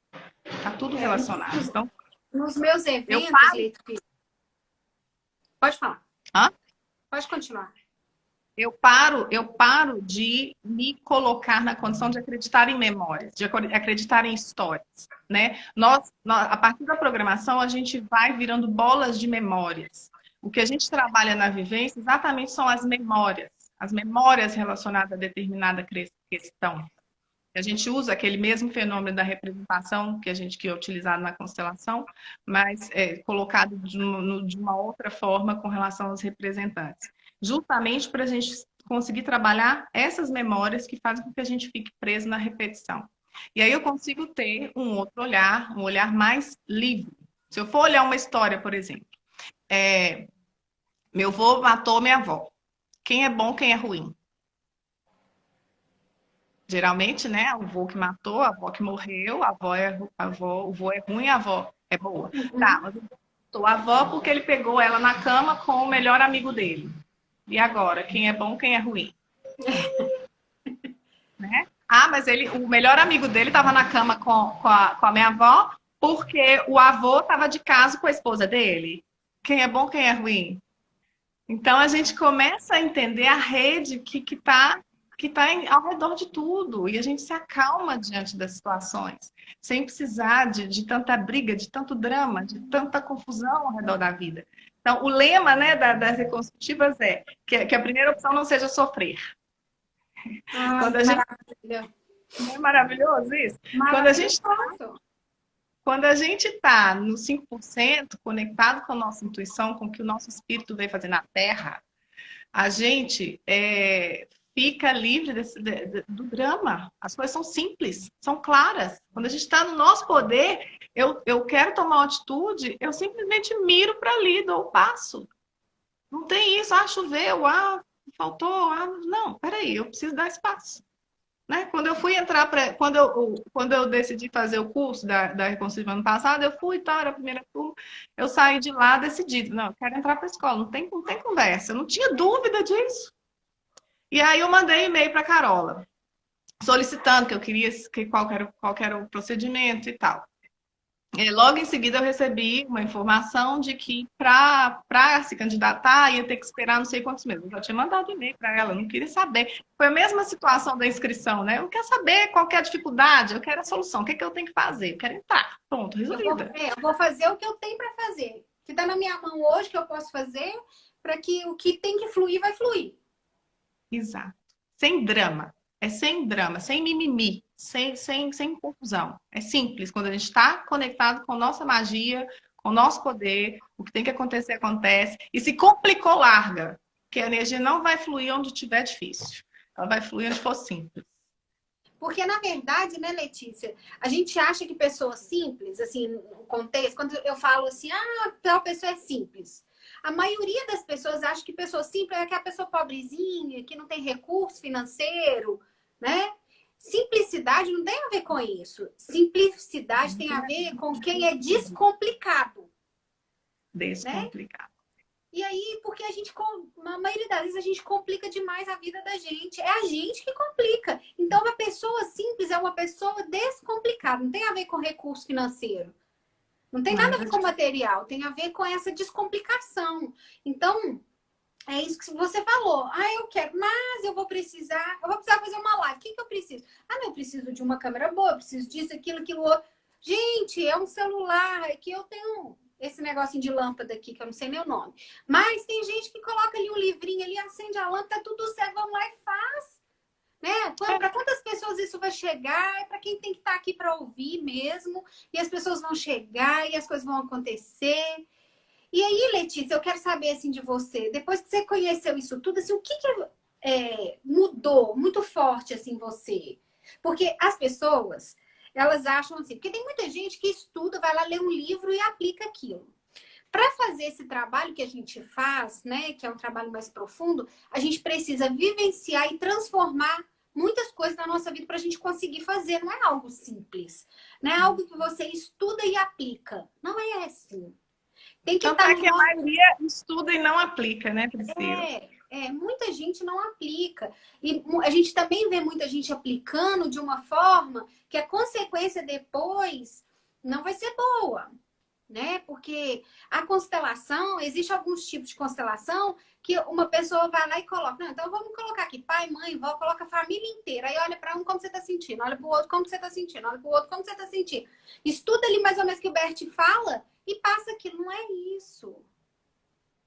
Tá tudo relacionado. Então, nos meus eu eventos, paro. Leite, pode falar. Hã? Pode continuar. Eu paro de me colocar na condição de acreditar em memórias, de acreditar em histórias, né? A partir da programação, a gente vai virando bolas de memórias. O que a gente trabalha na vivência exatamente são as memórias relacionadas a determinada questão. A gente usa aquele mesmo fenômeno da representação que é utilizado na constelação, mas colocado de uma outra forma com relação aos representantes. Justamente para a gente conseguir trabalhar essas memórias que fazem com que a gente fique preso na repetição. E aí eu consigo ter um outro olhar, um olhar mais livre. Se eu for olhar uma história, por exemplo, meu avô matou minha avó. Quem é bom, quem é ruim? Geralmente, né? O avô que matou, a avó que morreu, o avô é ruim, a avó é boa. Tá, mas matou a avó porque ele pegou ela na cama com o melhor amigo dele. E agora, quem é bom, quem é ruim? Né? Ah, mas o melhor amigo dele estava na cama com a minha avó porque o avô estava de caso com a esposa dele. Quem é bom, quem é ruim? Então a gente começa a entender a rede que está ao redor de tudo. E a gente se acalma diante das situações, sem precisar de tanta briga, de tanto drama, de tanta confusão ao redor da vida. Então, o lema, né, das reconstrutivas é que a primeira opção não seja sofrer. Quando a gente... Não é maravilhoso isso? Quando a gente está no 5%, conectado com a nossa intuição, com o que o nosso espírito veio fazer na Terra, a gente fica livre do drama. As coisas são simples, são claras. Quando a gente está no nosso poder, eu quero tomar uma atitude, eu simplesmente miro para ali, dou o passo. Não tem isso, choveu, faltou, não, peraí, eu preciso dar espaço. Né? Quando eu fui entrar quando eu decidi fazer o curso da Reconstrutiva ano passado, eu fui, era a primeira turma, eu saí de lá decidido, não, eu quero entrar para a escola, não tem conversa, eu não tinha dúvida disso. E aí eu mandei e-mail para a Carola, solicitando que eu queria qual era o procedimento e tal. Logo em seguida eu recebi uma informação de que para se candidatar ia ter que esperar não sei quantos meses. Eu já tinha mandado e-mail para ela, não queria saber. Foi a mesma situação da inscrição, né? Eu não quero saber qual que é a dificuldade, eu quero a solução. O que é que eu tenho que fazer? Eu quero entrar. Pronto, resolvida. Eu vou fazer o que eu tenho para fazer. O que está na minha mão hoje, que eu posso fazer, para que o que tem que fluir, vai fluir. Exato. Sem drama. É sem drama, sem mimimi, sem confusão. É simples. Quando a gente está conectado com nossa magia, com o nosso poder, o que tem que acontecer, acontece. E se complicou, larga. Porque a energia não vai fluir onde tiver difícil. Ela vai fluir onde for simples. Porque, na verdade, né, Letícia, a gente acha que pessoa simples, assim, no contexto, quando eu falo assim, tal pessoa é simples. A maioria das pessoas acha que pessoa simples é aquela pessoa pobrezinha, que não tem recurso financeiro, né? Simplicidade não tem a ver com isso. Simplicidade tem a ver com quem é descomplicado. Descomplicado. Né? E aí, porque na maioria das vezes, a gente complica demais a vida da gente. É a gente que complica. Então, uma pessoa simples é uma pessoa descomplicada. Não tem a ver com recurso financeiro. Não tem nada a ver com material. Tem a ver com essa descomplicação. Então, é isso que você falou. Eu quero, mas eu vou precisar fazer uma live. O que eu preciso? Eu preciso de uma câmera boa, eu preciso disso, aquilo outro. Gente, é um celular que eu tenho esse negocinho de lâmpada aqui, que eu não sei nem o nome. Mas tem gente que coloca ali um livrinho ali, acende a lâmpada, tá tudo certo, vamos lá e faz. Né? Para quantas pessoas isso vai chegar? É para quem tem que estar aqui para ouvir mesmo. E as pessoas vão chegar e as coisas vão acontecer. E aí, Letícia, eu quero saber assim de você, depois que você conheceu isso tudo, assim, o que mudou muito forte assim em você? Porque as pessoas, elas acham assim, porque tem muita gente que estuda, vai lá ler um livro e aplica aquilo. Para fazer esse trabalho que a gente faz, né, que é um trabalho mais profundo, a gente precisa vivenciar e transformar muitas coisas na nossa vida para a gente conseguir fazer. Não é algo simples, não é algo que você estuda e aplica. Não é assim. Tem que estar que a maioria estuda e não aplica, né, Priscila? Muita gente não aplica. E a gente também vê muita gente aplicando de uma forma que a consequência depois não vai ser boa, né? Porque a constelação, existe alguns tipos de constelação que uma pessoa vai lá e coloca. Não, então vamos colocar aqui pai, mãe, vó, coloca a família inteira. Aí olha para um como você tá sentindo, olha para o outro como você tá sentindo, olha para o outro como você tá sentindo. Estuda ali mais ou menos o que o Bert fala e passa aquilo. Não é isso,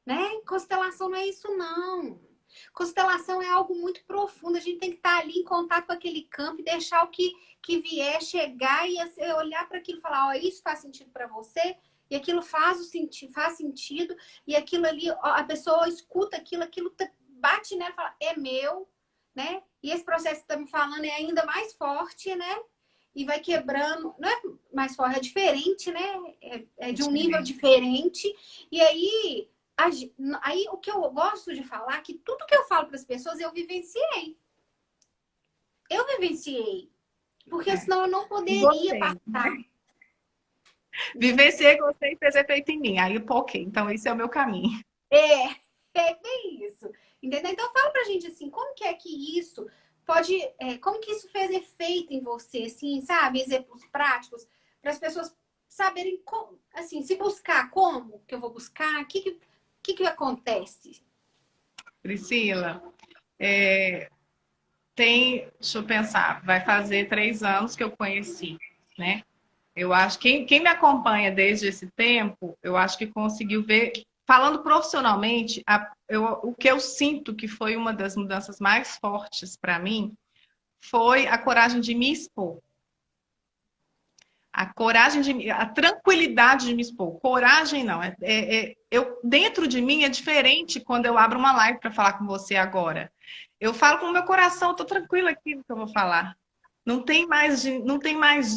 né? Constelação não é isso, não. Constelação é algo muito profundo. A gente tem que estar ali em contato com aquele campo e deixar o que vier chegar e olhar para aquilo e falar: isso faz sentido para você. E aquilo faz sentido, e aquilo ali, a pessoa escuta aquilo bate nela e fala, é meu, né? E esse processo que você está me falando é ainda mais forte, né? E vai quebrando, não é mais forte, é diferente, né? É de um nível diferente. E aí o que eu gosto de falar é que tudo que eu falo para as pessoas eu vivenciei. Porque senão eu não poderia passar. Vivenciei, gostei e fez efeito em mim. Aí, ok, então esse é o meu caminho. É bem isso. Entendeu? Então fala pra gente assim, como que é que isso pode, como que isso fez efeito em você, assim, sabe? Exemplos práticos, para as pessoas saberem como, assim, se buscar, como que eu vou buscar, o que acontece? Priscila, deixa eu pensar, vai fazer 3 anos que eu conheci, né? Eu acho que quem me acompanha desde esse tempo, eu acho que conseguiu ver, falando profissionalmente, o que eu sinto que foi uma das mudanças mais fortes para mim foi a coragem de me expor. A tranquilidade de me expor. Coragem não. Dentro de mim é diferente quando eu abro uma live para falar com você agora. Eu falo com o meu coração, estou tranquila aqui no que eu vou falar. Não tem mais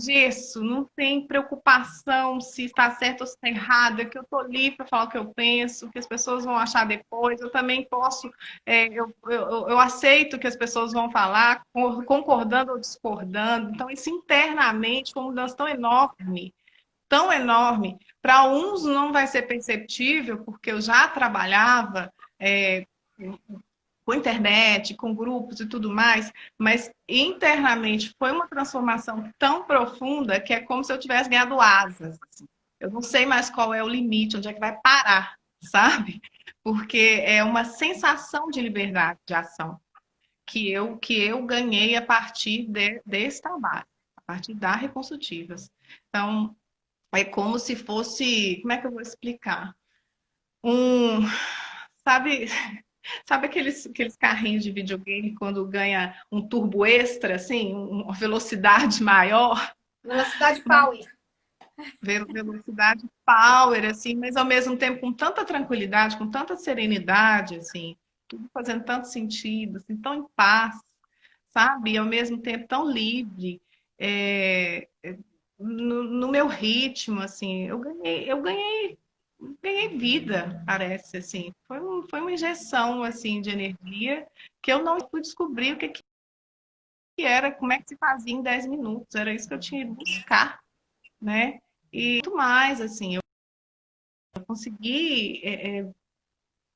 gesso, não tem preocupação se está certo ou se está errado, é que eu estou ali para falar o que eu penso, o que as pessoas vão achar depois. Eu também posso, eu aceito o que as pessoas vão falar, concordando ou discordando. Então, isso internamente foi uma mudança tão enorme. Para uns não vai ser perceptível, porque eu já trabalhava com internet, com grupos e tudo mais, mas internamente foi uma transformação tão profunda que é como se eu tivesse ganhado asas. Assim. Eu não sei mais qual é o limite, onde é que vai parar, sabe? Porque é uma sensação de liberdade de ação que eu ganhei a partir desse trabalho, a partir da Reconstrutivas. Então, é como se fosse, como é que eu vou explicar? Um, sabe, sabe aqueles carrinhos de videogame quando ganha um turbo extra, assim, uma velocidade maior? Velocidade power. Velocidade power, assim, mas ao mesmo tempo com tanta tranquilidade, com tanta serenidade, assim, tudo fazendo tanto sentido, assim, tão em paz, sabe? E ao mesmo tempo tão livre, no meu ritmo, assim, eu ganhei vida, parece, assim. Foi uma injeção, assim, de energia que eu não fui descobrir o que era, como é que se fazia em 10 minutos. Era isso que eu tinha ido buscar, né? E muito mais, assim, eu consegui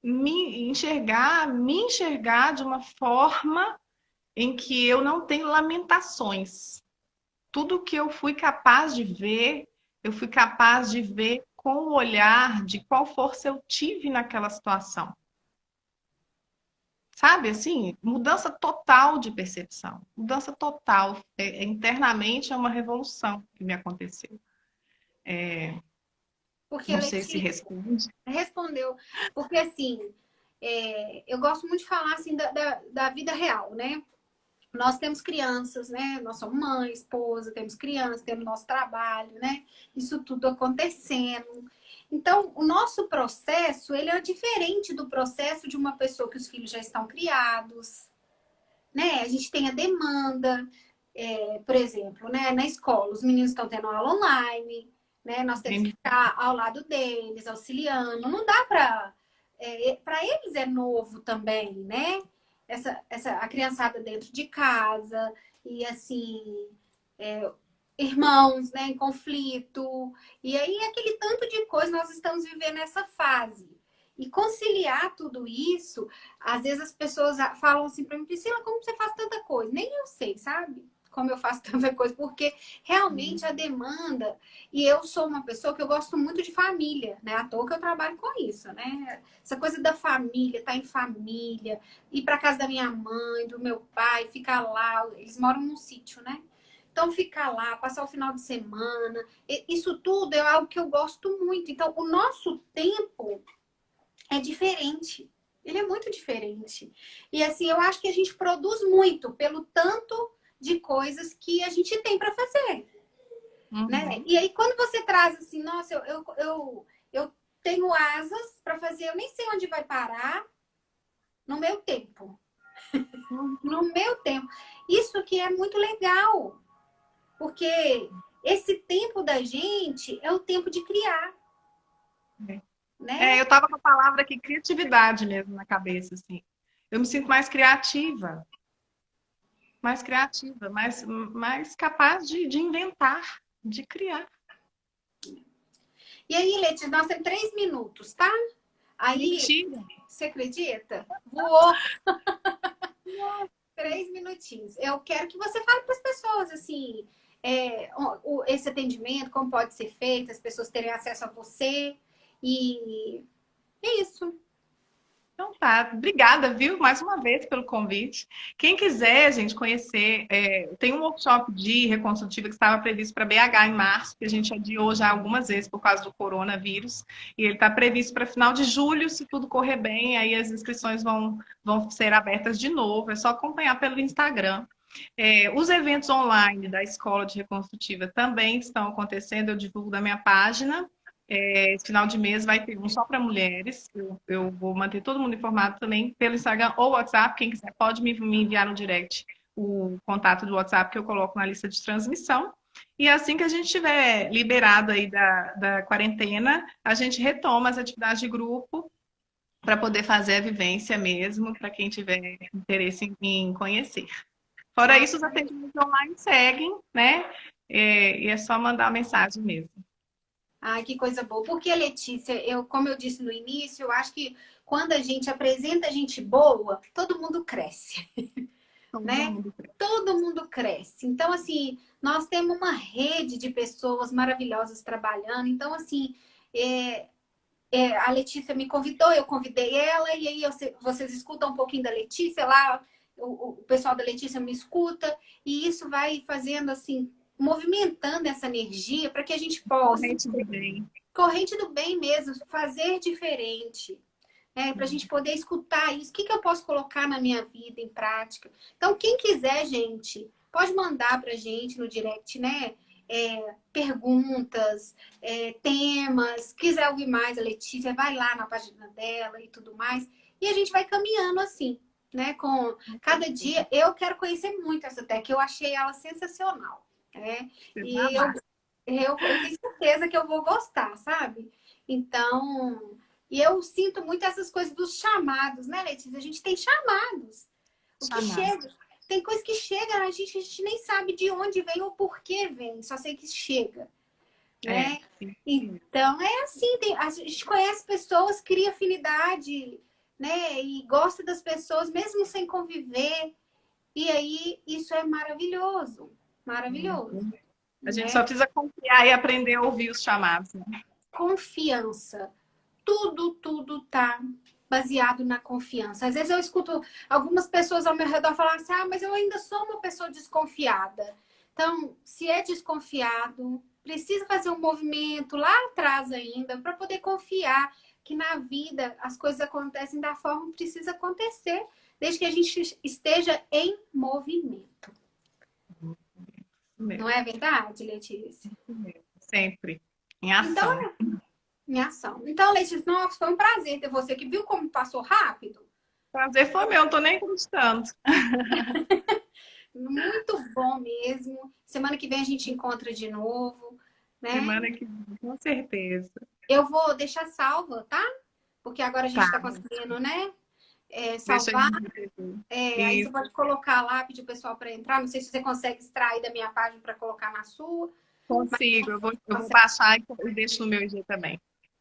me enxergar de uma forma em que eu não tenho lamentações. Tudo que eu fui capaz de ver, eu fui capaz de ver com o olhar de qual força eu tive naquela situação. Sabe, assim, mudança total de percepção. Mudança total. Internamente é uma revolução que me aconteceu. Porque, Não sei se Letícia, responde. respondeu. Porque, assim, eu gosto muito de falar, assim, da vida real, né? Nós temos crianças, né? Nós somos mãe, esposa, temos crianças, temos nosso trabalho, né? Isso tudo acontecendo. Então, o nosso processo, ele é diferente do processo de uma pessoa que os filhos já estão criados, né? A gente tem a demanda, por exemplo, né? Na escola, os meninos estão tendo aula online, né? Nós temos que ficar ao lado deles, auxiliando. Não dá para eles é novo também, né? A criançada dentro de casa e assim irmãos, né, em conflito. E aí aquele tanto de coisa nós estamos vivendo nessa fase. E conciliar tudo isso, às vezes as pessoas falam assim para mim, Priscila, como você faz tanta coisa? Nem eu sei, sabe? Como eu faço tanta coisa, porque realmente a demanda, e eu sou uma pessoa que eu gosto muito de família, né? À toa que eu trabalho com isso, né? Essa coisa da família, estar em família, ir para casa da minha mãe, do meu pai, ficar lá, eles moram num sítio, né? Então, ficar lá, passar o final de semana, isso tudo é algo que eu gosto muito. Então, o nosso tempo é diferente. Ele é muito diferente. E assim, eu acho que a gente produz muito pelo tanto de coisas que a gente tem para fazer, né? E aí, quando você traz assim, nossa, eu tenho asas para fazer, eu nem sei onde vai parar no meu tempo. No meu tempo. Isso que é muito legal. Porque esse tempo da gente é o tempo de criar, né? Eu estava com a palavra aqui, criatividade mesmo na cabeça, assim. Eu me sinto mais criativa, mais capaz de inventar, de criar. E aí, Letícia, nós temos 3 minutos, tá? Aí, Mentira. você acredita? Voou 3 minutinhos. Eu quero que você fale para as pessoas, assim, esse atendimento, como pode ser feito, as pessoas terem acesso a você. E é isso. Então tá, obrigada, viu, mais uma vez pelo convite. Quem quiser, gente, conhecer, tem um workshop de reconstrutiva que estava previsto para BH em março, que a gente adiou já algumas vezes por causa do coronavírus, e ele está previsto para final de julho, se tudo correr bem, aí as inscrições vão ser abertas de novo, é só acompanhar pelo Instagram. Os eventos online da Escola de Reconstrutiva também estão acontecendo, eu divulgo da minha página. Esse final de mês vai ter um só para mulheres. Eu vou manter todo mundo informado também pelo Instagram ou WhatsApp. Quem quiser pode me enviar no direct o contato do WhatsApp que eu coloco na lista de transmissão. E assim que a gente estiver liberado aí da quarentena, a gente retoma as atividades de grupo para poder fazer a vivência mesmo, para quem tiver interesse em conhecer. Fora isso, os atendimentos online seguem, né? E é só mandar a mensagem mesmo. Ai, que coisa boa. Porque, Letícia, como eu disse no início, eu acho que quando a gente apresenta gente boa, todo mundo cresce, Todo né? mundo. Todo mundo cresce. Então, assim, nós temos uma rede de pessoas maravilhosas trabalhando. Então, assim, é, a Letícia me convidou, eu convidei ela, e aí vocês escutam um pouquinho da Letícia lá, o pessoal da Letícia me escuta, e isso vai fazendo assim, movimentando essa energia para que a gente possa, Corrente do bem. corrente do bem mesmo, fazer diferente. Para a gente poder escutar isso, o que eu posso colocar na minha vida em prática. Então, quem quiser, gente, pode mandar para a gente no direct, né? Perguntas, temas. Quiser ouvir mais a Letícia, vai lá na página dela e tudo mais. E a gente vai caminhando assim, né? Com cada dia. Eu quero conhecer muito essa técnica, eu achei ela sensacional. Né? Você vai E amar. eu tenho certeza que eu vou gostar, sabe? Então, e eu sinto muito essas coisas dos chamados, né, Letícia? A gente tem chamados. O que Chamar. chega. Tem coisa que chega na gente que a gente nem sabe de onde vem ou por que vem, só sei que chega, né? Sim. Então é assim, a gente conhece pessoas, cria afinidade, né? E gosta das pessoas mesmo sem conviver. E aí isso é maravilhoso, maravilhoso, A gente né? só precisa confiar e aprender a ouvir os chamados, né? Confiança. Tudo tá baseado na confiança. Às vezes eu escuto algumas pessoas ao meu redor falar assim: ah, mas eu ainda sou uma pessoa desconfiada. Então, se é desconfiado, precisa fazer um movimento lá atrás ainda para poder confiar que na vida as coisas acontecem da forma que precisa acontecer, desde que a gente esteja em movimento. Não é verdade, Letícia? Sempre. Em Então, ação. em ação. Então, Letícia, nossa, foi um prazer ter você aqui. Viu como passou rápido? Prazer foi meu, não tô nem acreditando. Muito bom mesmo. Semana que vem a gente encontra de novo, né? Semana que vem, com certeza. Eu vou deixar salva, tá? Porque agora a gente Tá, está conseguindo, né? deixa Salvar. eu... Aí você Isso, pode colocar lá, pedir o pessoal para entrar. Não sei se você consegue extrair da minha página para colocar na sua. consigo. Eu vou Consegue. baixar e deixo no meu IG também.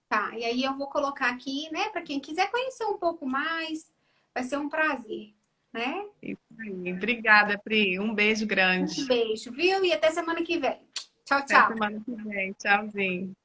Tá. E aí eu vou colocar aqui, né? Para quem quiser conhecer um pouco mais, vai ser um prazer, né? Isso aí. Obrigada, Pri. Um beijo Um grande. beijo, viu? E até semana que vem. Tchau, Até tchau. semana que vem. Tchauzinho.